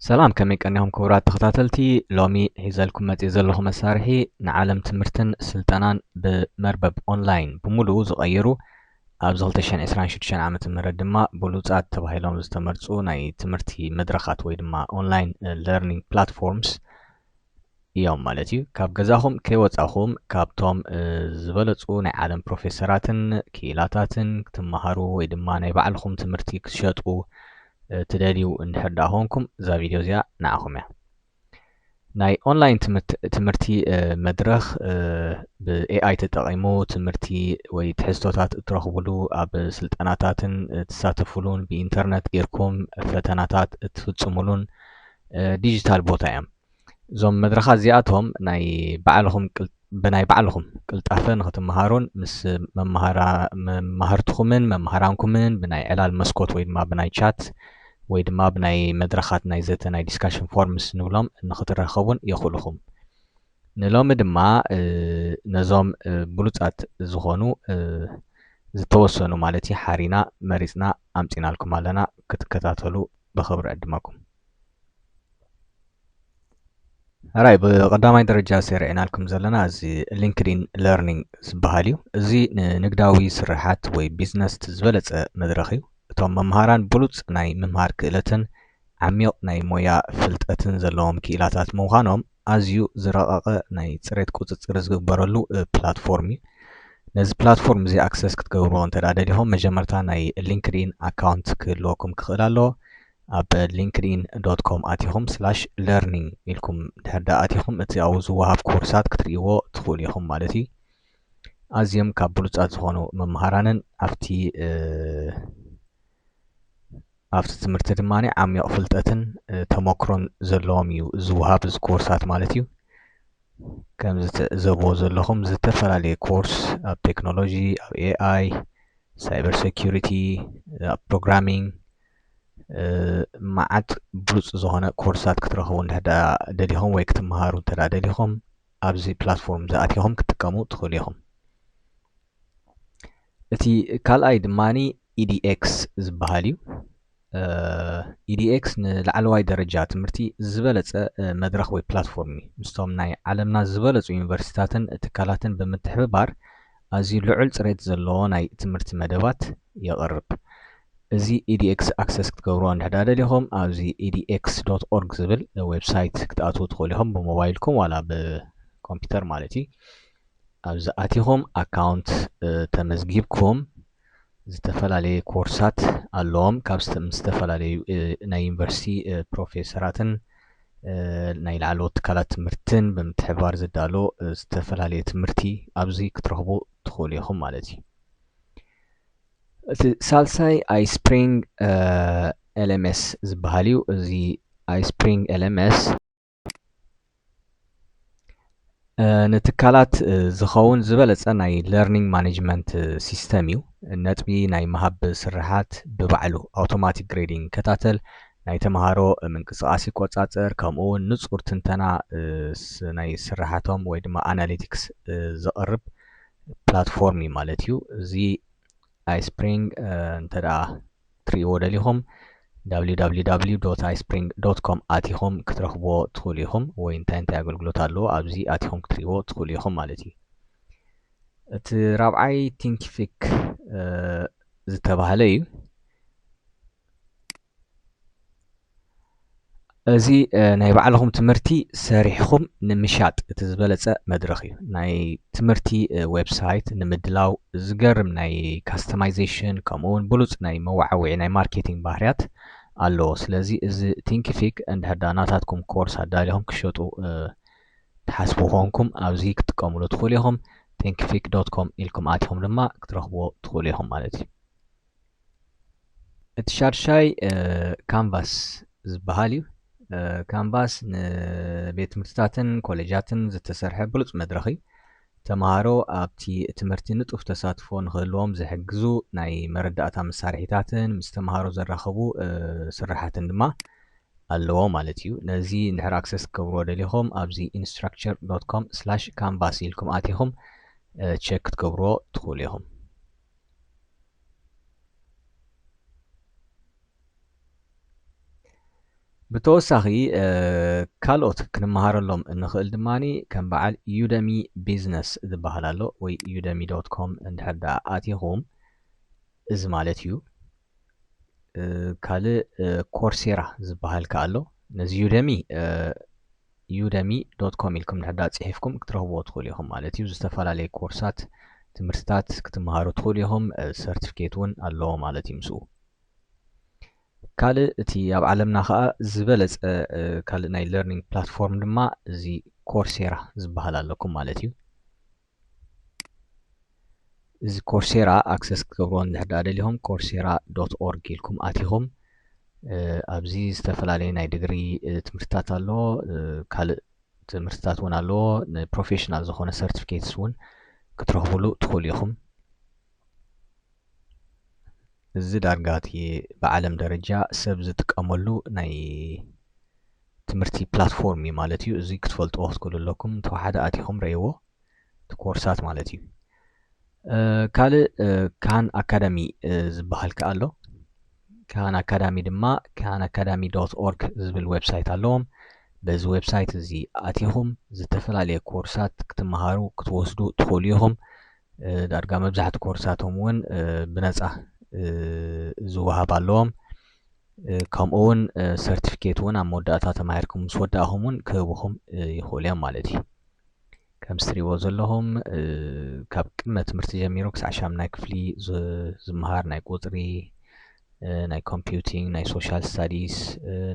سلام كمي كأنهم كورات تختاتلتي لومي هيزالكم متي زلهم مسارحي نعلم تمرتن سلطنان بمربب أونلاين بمولو زغيرو أبزغل تشان إسران شدشان عامة مردما بلوزات تبهيلهم زستمرتسو ناي تمرتي مدرخات ويدما أونلاين learning platforms يوم مالتي كاب جزاهم كيوتاهم كابتوم زبلتسو ناي عالم بروفيسوراتن كيلاتاتن تمهارو ويدما ناي بعلهم تمرتي كشاتو تداليو نحردا هونكم زا فيديو زيا نعاهم يا ناي اونلاين تمرتي مدرخ ب AI تتقيمو تمرتي وي تحسوتات ترخبلو اب سلطناتاتن تساتفولون بإنترنت إيركم فتناتات تفتصمولون ديجيتال بوتايم زوم مدرخات زياتهم ناي بعلهم بناي بعلهم قلت أفن ختمهارون مس مهارتخمن مهارانكمن بناي علال مسكوت ويد ما بناي شات ወይ ድማ ብናይ መድረኻት ናይ ዘተ ናይ ዲስካሽን ፎርምስ ንብሎም ንኽትረኸቡን የኽእልኹም ንሎሚ ድማ ነዞም ብሉፃት ዝኾኑ ዝተወሰኑ ማለት ሓሪና መሪፅና ኣምፂናልኩም ኣለና ክትከታተሉ ብኽብሪ ዕድመኩም ራይ ብቀዳማይ ደረጃ ሰሪዕናልኩም ዘለና እዚ ሊንክድኢን ለርኒንግ ዝበሃል እዩ እዚ ንንግዳዊ ስራሓት ወይ ቢዝነስ ዝበለፀ መድረኽ እዩ እቶም መምሃራን ብሉፅ ናይ ምምሃር ክእለትን ዓሚቕ ናይ ሞያ ፍልጠትን ዘለዎም ክኢላታት ምዃኖም ኣዝዩ ዝረቐቐ ናይ ፅሬት ቁፅፅር ዝግበረሉ ፕላትፎርም እዩ ነዚ ፕላትፎርም እዚ ኣክሰስ ክትገብርዎ እንተዳደሊኹም መጀመርታ ናይ ሊንክድኢን ኣካውንት ክህልወኩም ክኽእል ኣለዎ ኣብ linkedin.com ኣቲኹም /learning ኢልኩም ድሕር ዳ ኣቲኹም እቲ ኣብኡ ዝወሃብ ኮርሳት ክትርእይዎ ትኽእሉ ኢኹም ማለት እዩ ኣዝዮም ካብ ብሉፃት ዝኾኑ መምሃራንን ኣብቲ ትምህርቲ ድማኒ ዓሚቕ ፍልጠትን ተመክሮን ዘለዎም እዩ ዝወሃብ እዚ ኮርሳት ማለት እዩ ከም ዝትዕዘብዎ ዘለኹም ዝተፈላለየ ኮርስ ኣብ ቴክኖሎጂ ኣብ AI ሳይበር ሴኪሪቲ ኣብ ፕሮግራሚንግ መዓት ብሉፅ ዝኾነ ኮርሳት ክትረኽቡ ደሊኹም ወይ ክትመሃሩ ተዳደሊኹም ኣብዚ ፕላትፎርም ዝኣቲኹም ክትጥቀሙ ትኽእሉ ኢኹም እቲ ካልኣይ ድማኒ EDX ዝበሃል እዩ EDX ንላዕለዋይ ደረጃ ትምህርቲ ዝበለፀ መድረኽ ወይ ፕላትፎርም እዩ ምስቶም ናይ ዓለምና ዝበለፁ ዩኒቨርሲታትን ትካላትን ብምትሕብባር ኣዝዩ ልዑል ፅሬት ዘለዎ ናይ ትምህርቲ መደባት የቕርብ እዚ EDX ኣክሰስ ክትገብርዎ እንድሕር ደሊኹም ኣብዚ edx.org ዝብል ዌብሳይት ክትኣትዉ ትኽእሉ ኢኹም ብሞባይልኩም ዋላ ብኮምፒተር ማለት እዩ ኣብዚ ኣቲኹም ኣካውንት ተመዝጊብኩም ዝተፈላለዩ ኮርሳት ኣለዎም ካብ ዝተፈላለዩ ናይ ዩኒቨርሲቲ ፕሮፌሰራትን ናይ ላዕለዎት ትካላት ትምህርትን ብምትሕብባር ዝዳሎ ዝተፈላለየ ትምህርቲ ኣብዚ ክትረኽቡ ትኽእሉ ኢኹም ማለት እዩ እቲ ሳልሳይ ኣይስፕሪንግ LMS ዝበሃል እዩ እዚ ኣይስፕሪንግ LMS ንትካላት ዝኸውን ዝበለፀ ናይ ለርኒንግ ማኔጅመንት ሲስተም እዩ ነጥቢ ናይ ምሃብ ስራሓት ብባዕሉ ኣውቶማቲክ ግሬዲንግ ከታተል ናይ ተምሃሮ ምንቅስቃስ ይቆፃፀር ከምኡ እውን ንፁር ትንተና ናይ ስራሓቶም ወይ ድማ ኣናሊቲክስ ዘቕርብ ፕላትፎርም እዩ ማለት እዩ እዚ ኣይስፕሪንግ እንተዳ ትሪእዎ ደሊኹም www.ispring.com ኣቲኹም ክትረኽብዎ ትኽእሉ ኢኹም ወይ እንታይ ኣገልግሎት ኣለዎ ኣብዚ ኣቲኹም ክትሪእዎ ትኽእሉ ኢኹም ማለት እዩ እቲ ራብዓይ ቲንኪፊክ ዝተባህለ እዩ እዚ ናይ ባዕልኹም ትምህርቲ ሰሪሕኹም ንምሻጥ እቲ ዝበለፀ መድረኽ እዩ ናይ ትምህርቲ ዌብሳይት ንምድላው ዝገርም ናይ ካስተማይዜሽን ከምኡውን ብሉፅ ናይ መዋዓውዒ ናይ ማርኬቲንግ ባህርያት ኣለዎ ስለዚ እዚ ቲንኪፊክ እንድሕር ዳ ናታትኩም ኮርስ ኣዳሊኹም ክሸጡ ትሓስቡ ኮንኩም ኣብዚ ክትጥቀምሉ ትኽእሉ ኢኹም thinkific.com ኢልኩም ኣቲኹም ድማ ክትረኽብዎ ትኽእሉ ኢኹም ማለት እዩ እቲ ሻድሻይ ካንቫስ ዝበሃል እዩ ካንቫስ ንቤት ትምህርትታትን ኮሌጃትን ዝተሰርሐ ብሉፅ መድረኽ እዩ ተምሃሮ ኣብቲ ትምህርቲ ንጡፍ ተሳትፎ ንክህልዎም ዝሕግዙ ናይ መረዳእታ መሳርሒታትን ምስ ተምሃሮ ዘራኸቡ ስራሓትን ድማ ኣለዎ ማለት እዩ ነዚ እንድሕር ኣክሰስ ክገብርዎ ደሊኹም ኣብዚ instructure.com/canvas ኢልኩም ኣቲኹም ቼክ ክትገብርዎ ትኽእሉ ኢኹም بتوسخي ካልኦት ክንመሃረሎም እንኽእል ድማኒ ከም በዓል Udemy Business ዝበሃል ኣሎ ወይ udemy.com እንድሕር ደኣ ኣቲኹም እዚ ማለት እዩ ካልእ ኮርሴራ ዝበሃል ከ ኣሎ ነዚ udemy.com ኢልኩም እንድሕር ደኣ ፅሒፍኩም ክትረኽብዎ ትኽእሉ ኢኹም ማለት እዩ ዝተፈላለዩ ኮርሳት ትምህርትታት ክትመሃሩ ትኽእሉ ኢኹም ሰርቲፊኬት እውን ኣለዎ ማለት እዩ ምስኡ ካልእ እቲ ኣብ ዓለምና ከዓ ዝበለፀ ካልእ ናይ ለርኒንግ ፕላትፎርም ድማ እዚ ኮርሴራ ዝበሃል ኣለኩም ማለት እዩ እዚ ኮርሴራ ኣክሰስ ክትገብርዎ እንድሕር ደኣ ደሊኹም coursera.org ኢልኩም ኣቲኹም ኣብዚ ዝተፈላለዩ ናይ ዲግሪ ትምህርትታት ኣለዎ ካልእ ትምህርትታት እውን ኣለዎ ንፕሮፌሽናል ዝኾነ ሰርቲፊኬትስ እውን ክትረኽብሉ ትኽእሉ ኢኹም እዚ ዳርጋ እቲ ብዓለም ደረጃ ሰብ ዝጥቀመሉ ናይ ትምህርቲ ፕላትፎርም እዩ ማለት እዩ እዚ ክትፈልጥዎ ክትክእሉ ኣለኩም ተዋሓደ ኣቲኹም ረእይዎ እቲ ኮርሳት ማለት እዩ ካልእ ካን ኣካዳሚ ዝበሃል ከ ኣሎ ካን ኣካዳሚ ድማ khanacademy.org ዝብል ዌብሳይት ኣለዎም በዚ ዌብሳይት እዚ ኣቲኹም ዝተፈላለዩ ኮርሳት ክትመሃሩ ክትወስዱ ትኽእሉ ኢኹም ዳርጋ መብዛሕትኡ ኮርሳቶም እውን ብነፃ ዝወሃብ ኣለዎም ከምኡ እውን ሰርቲፊኬት እውን ኣብ መወዳእታ ተማሂርኩም ምስ ወዳእኹም እውን ክህብኹም ይኽእሉ እዮም ማለት እዩ ከም እትሪእዎ ዘለኹም ካብ ቅድመ ትምህርቲ ጀሚሩ ክሳብ 8ይ ክፍሊ ዝመሃር ናይ ቁፅሪ ናይ ኮምፒውቲንግ ናይ ሶሻል ስታዲስ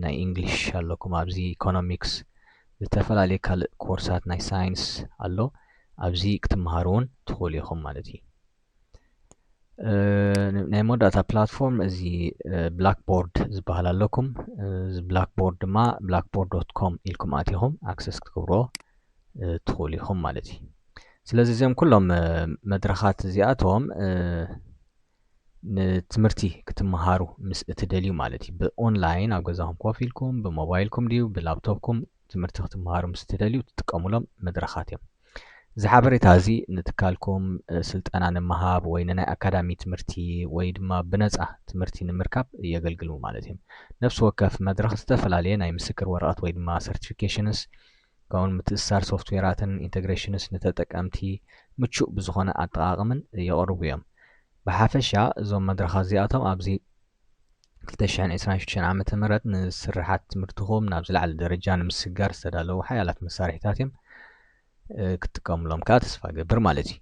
ናይ እንግሊሽ ኣለኩም ኣብዚ ኢኮኖሚክስ ዝተፈላለዩ ካልእ ኮርሳት ናይ ሳይንስ ኣሎ ኣብዚ ክትመሃሩ እውን ትኽእሉ ኢኹም ማለት እዩ ናይ መወዳእታ ፕላትፎርም እዚ ብላክቦርድ ዝበሃል ኣለኩም እዚ ብላክቦርድ ድማ blackboard.com ኢልኩም ኣቲኹም ኣክሰስ ክትገብርዎ ትኽእሉ ኢኹም ማለት እዩ ስለዚ እዚኦም ኩሎም መድረኻት እዚኣቶም ንትምህርቲ ክትመሃሩ ምስ እትደልዩ ማለት እዩ ብኦንላይን ኣብ ገዛኹም ኮፍ ኢልኩም ብሞባይልኩም ድዩ ብላፕቶፕኩም ትምህርቲ ክትመሃሩ ምስ እትደልዩ ትጥቀሙሎም መድረኻት እዮም እዚ ሓበሬታ እዚ ንትካልኩም ስልጠና ንምሃብ ወይ ንናይ ኣካዳሚ ትምህርቲ ወይ ድማ ብነፃ ትምህርቲ ንምርካብ የገልግሉ ማለት እዮም ነፍሲ ወከፍ መድረኽ ዝተፈላለየ ናይ ምስክር ወረቐት ወይ ድማ ሰርቲፊኬሽንስ ከምኡ ምትእስሳር ሶፍትዌራትን ኢንተግሬሽንስ ንተጠቀምቲ ምቹእ ብዝኾነ ኣጠቓቕምን የቕርቡ እዮም ብሓፈሻ እዞም መድረኻት እዚኣቶም ኣብዚ 2026 ዓመተ ምህረት ንስራሓት ትምህርትኹም ናብ ዝለዓለ ደረጃ ንምስጋር ዝተዳለዉ ሓያላት መሳርሒታት እዮም ክትጥቀሙሎም ከዓ ተስፋ ገብር ማለት እዩ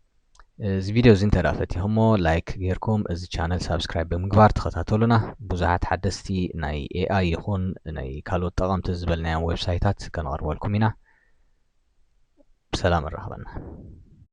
እዚ ቪድዮ እዚ እንተዳፈቲኹሞ ላይክ ጌርኩም እዚ ቻነል ሳብስክራይብ ብምግባር ተኸታተሉና ብዙሓት ሓደስቲ ናይ ኤአይ ይኹን ናይ ካልኦት ጠቐምቲ ዝበልናዮም ዌብሳይታት ከነቕርበልኩም ኢና ብሰላም ንራኸበና